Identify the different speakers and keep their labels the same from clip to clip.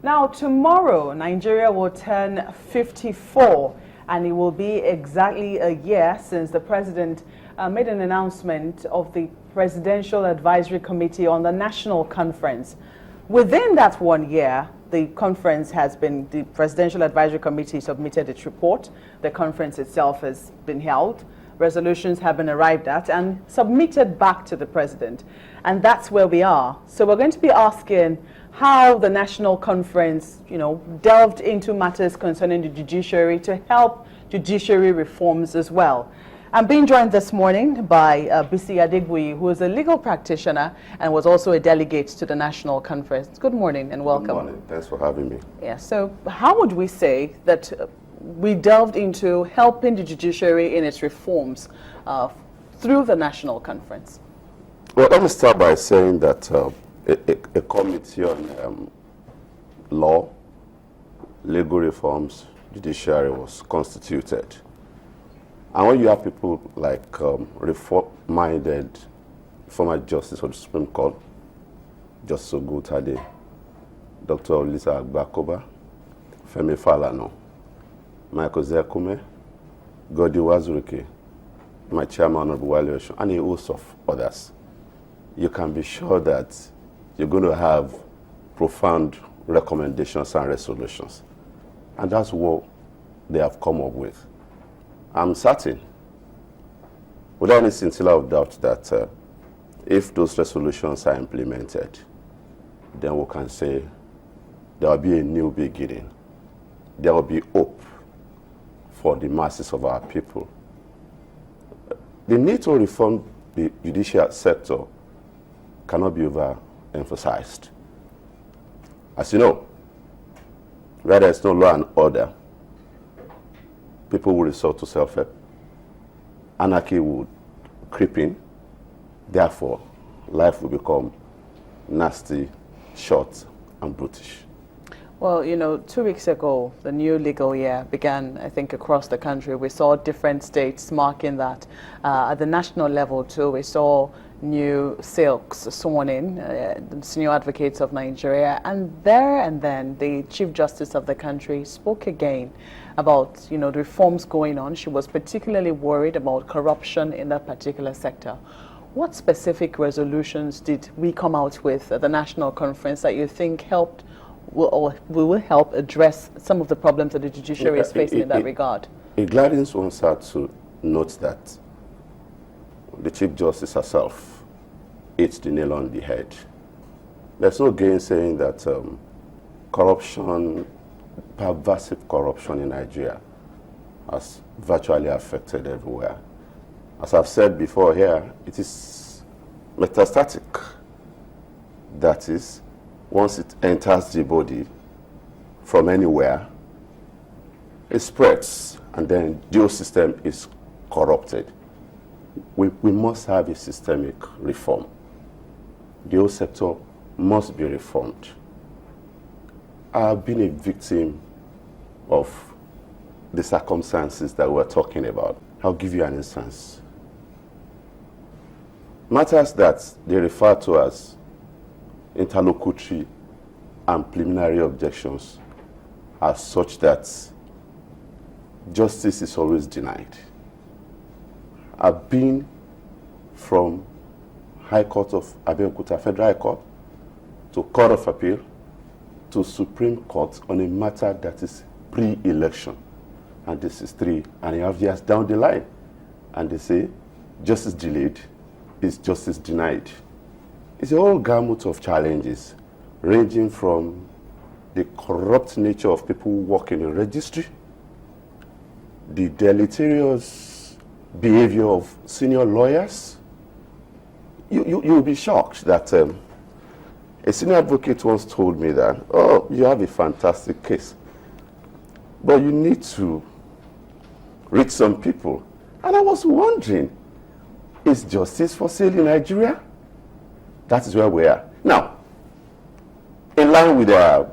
Speaker 1: Now, tomorrow, Nigeria will turn 54, and it will be exactly a year since the president made an announcement of the Presidential Advisory Committee on the National Conference. Within that 1 year, the Presidential Advisory Committee submitted its report. The conference itself has been held. Resolutions have been arrived at and submitted back to the president. And that's where we are. So we're going to be asking how the National Conference, delved into matters concerning the judiciary to help judiciary reforms as well. I'm being joined this morning by Bisi Adegbuyi, who is a legal practitioner and was also a delegate to the National Conference. Good morning and welcome.
Speaker 2: Good morning. Thanks for having me.
Speaker 1: Yeah, so how would we say that we delved into helping the judiciary in its reforms through the National Conference?
Speaker 2: Well, let me start by saying that a committee on law, legal reforms, judiciary was constituted. And when you have people like reform-minded former Justice of the Supreme Court, Justice Ogutade, Dr. Olisa Agbakoba, Femi Falana, Michael Zekume, Godi Wazurike, my chairman, Honorable Wale Oshun, and a host of others, you can be sure that you're going to have profound recommendations and resolutions. And that's what they have come up with. I'm certain, without any scintilla of doubt, that if those resolutions are implemented, then we can say there will be a new beginning. There will be hope for the masses of our people. The need to reform the judicial sector cannot be overemphasized. As you know, where there is no law and order, people will resort to self-help. Anarchy would creep in. Therefore, life will become nasty, short, and brutish.
Speaker 1: Well, 2 weeks ago, the new legal year began, I think, across the country. We saw different states marking that. At the national level, too, we saw new silks sworn in, the senior advocates of Nigeria. And then, the Chief Justice of the country spoke again about, the reforms going on. She was particularly worried about corruption in that particular sector. What specific resolutions did we come out with at the National Conference that you think will help address some of the problems that the judiciary is facing in that regard?
Speaker 2: It gladdens one's heart to note that the Chief Justice herself hits the nail on the head. There's no gainsaying that corruption, pervasive corruption in Nigeria has virtually affected everywhere. As I've said before here, it is metastatic. That is, once it enters the body from anywhere, it spreads, and then the whole system is corrupted. We must have a systemic reform. The whole sector must be reformed. I've been a victim of the circumstances that we're talking about. I'll give you an instance. Matters that they refer to as interlocutory and preliminary objections are such that justice is always denied. I've been from High Court of Abeokuta, Federal High Court, to Court of Appeal, to Supreme Court on a matter that is pre-election. And this is 3 and a half years down the line. And they say, justice delayed is justice denied. It's a whole gamut of challenges, ranging from the corrupt nature of people who work in a registry, the deleterious behavior of senior lawyers. You'll be shocked that a senior advocate once told me that, oh, you have a fantastic case, but you need to reach some people. And I was wondering, is justice for sale in Nigeria? That is where we are. Now, in line with our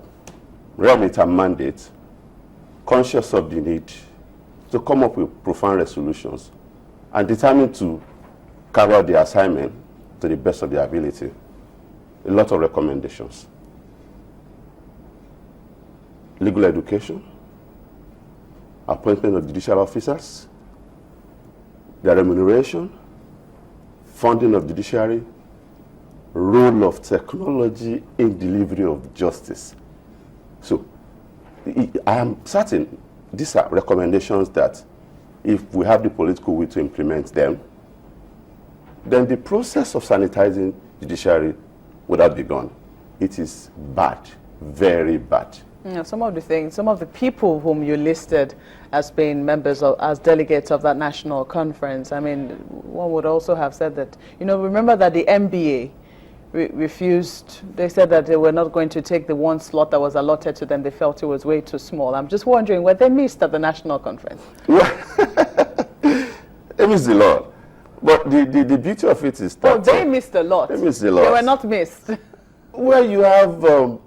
Speaker 2: remit and mandate, conscious of the need to come up with profound resolutions and determined to carry out the assignment to the best of their ability, a lot of recommendations. legal education, appointment of judicial officers, their remuneration, funding of judiciary, role of technology in delivery of justice. So I am certain these are recommendations that if we have the political will to implement them, then the process of sanitizing judiciary would have begun. It is bad, very bad.
Speaker 1: Some of the people whom you listed as being members of, as delegates of that national conference, I mean, one would also have said that, remember that the MBA refused, they said that they were not going to take the one slot that was allotted to them. They felt it was way too small. I'm just wondering, were they missed at the national conference?
Speaker 2: They missed a lot. But the beauty of it is that...
Speaker 1: Oh, they missed a lot.
Speaker 2: They missed a lot.
Speaker 1: They were not missed.
Speaker 2: Where you have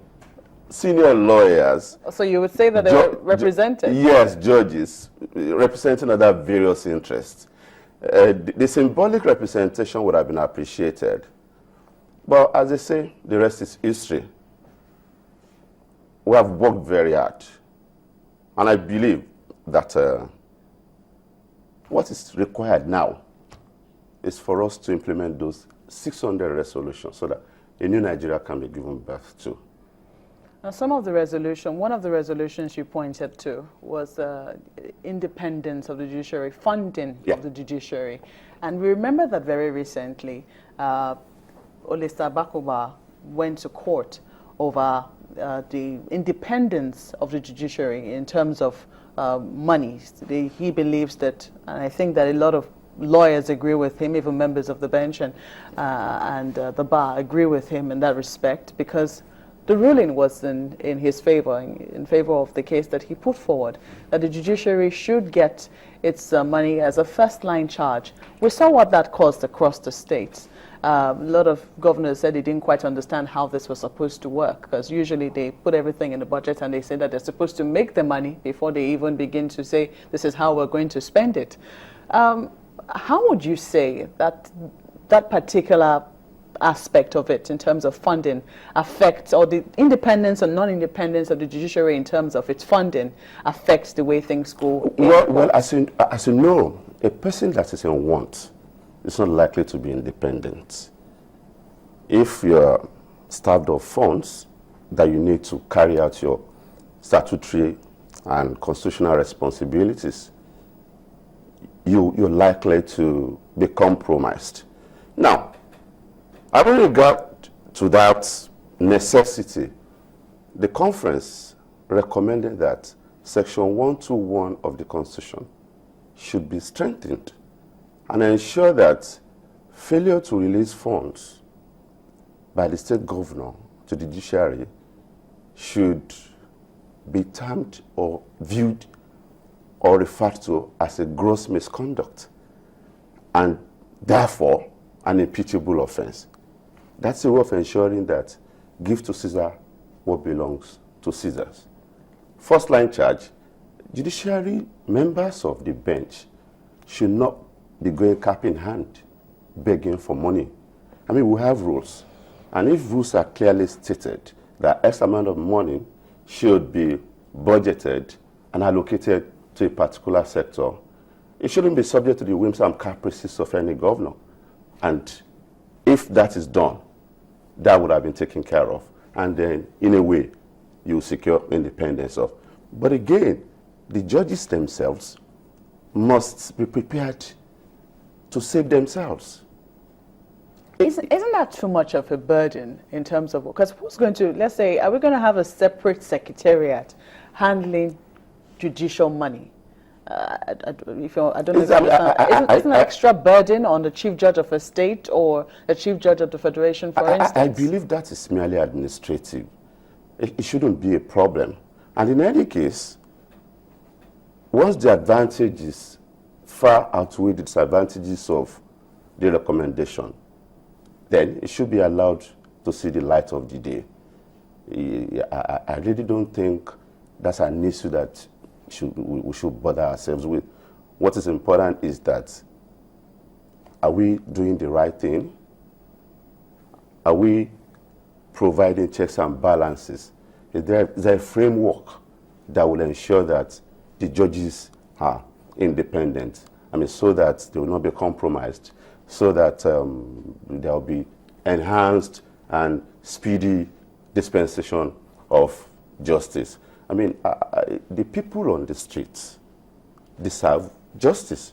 Speaker 2: senior lawyers...
Speaker 1: So you would say that they were represented?
Speaker 2: Yes, judges, representing other various interests. The symbolic representation would have been appreciated. But as they say, the rest is history. We have worked very hard. And I believe that what is required now is for us to implement those 600 resolutions so that a new Nigeria can be given birth to.
Speaker 1: Now, one of the resolutions you pointed to was independence of the judiciary, funding of the judiciary. And we remember that very recently, Olisa Bakuba went to court over the independence of the judiciary in terms of money. He believes that, and I think that a lot of lawyers agree with him, even members of the bench and the bar agree with him in that respect, because the ruling was in his favor, in favor of the case that he put forward, that the judiciary should get its money as a first-line charge. We saw what that caused across the states. A lot of governors said they didn't quite understand how this was supposed to work, because usually they put everything in the budget and they say that they're supposed to make the money before they even begin to say, this is how we're going to spend it. How would you say that that particular aspect of it in terms of funding affects, or the independence and non-independence of the judiciary in terms of its funding affects the way things go?
Speaker 2: Well, as you know, a person that is in want is not likely to be independent. If you're starved of funds that you need to carry out your statutory and constitutional responsibilities, you're likely to be compromised. Now, having regard to that necessity, the conference recommended that Section 121 of the Constitution should be strengthened and ensure that failure to release funds by the state governor to the judiciary should be termed or viewed or referred to as a gross misconduct and therefore an impeachable offense. That's a way of ensuring that give to Caesar what belongs to Caesars. First line charge, judiciary members of the bench should not be going cap in hand, begging for money. I mean, we have rules. And if rules are clearly stated that X amount of money should be budgeted and allocated to a particular sector, it shouldn't be subject to the whims and caprices of any governor. And if that is done, that would have been taken care of. And then, in a way, you secure independence of. But again, the judges themselves must be prepared to save themselves.
Speaker 1: Isn't that too much of a burden in terms of, because who's going to, let's say, are we going to have a separate secretariat handling judicial money? I don't know if you understand. Isn't an extra burden on the chief judge of a state or the chief judge of the federation, for instance?
Speaker 2: I believe that is merely administrative. It shouldn't be a problem. And in any case, once the advantages far outweigh the disadvantages of the recommendation, then it should be allowed to see the light of the day. I really don't think that's an issue that we should bother ourselves with. What is important is that, are we doing the right thing? Are we providing checks and balances? Is there a framework that will ensure that the judges are independent. I mean, so that they will not be compromised, so that there will be enhanced and speedy dispensation of justice. I mean, the people on the streets deserve justice.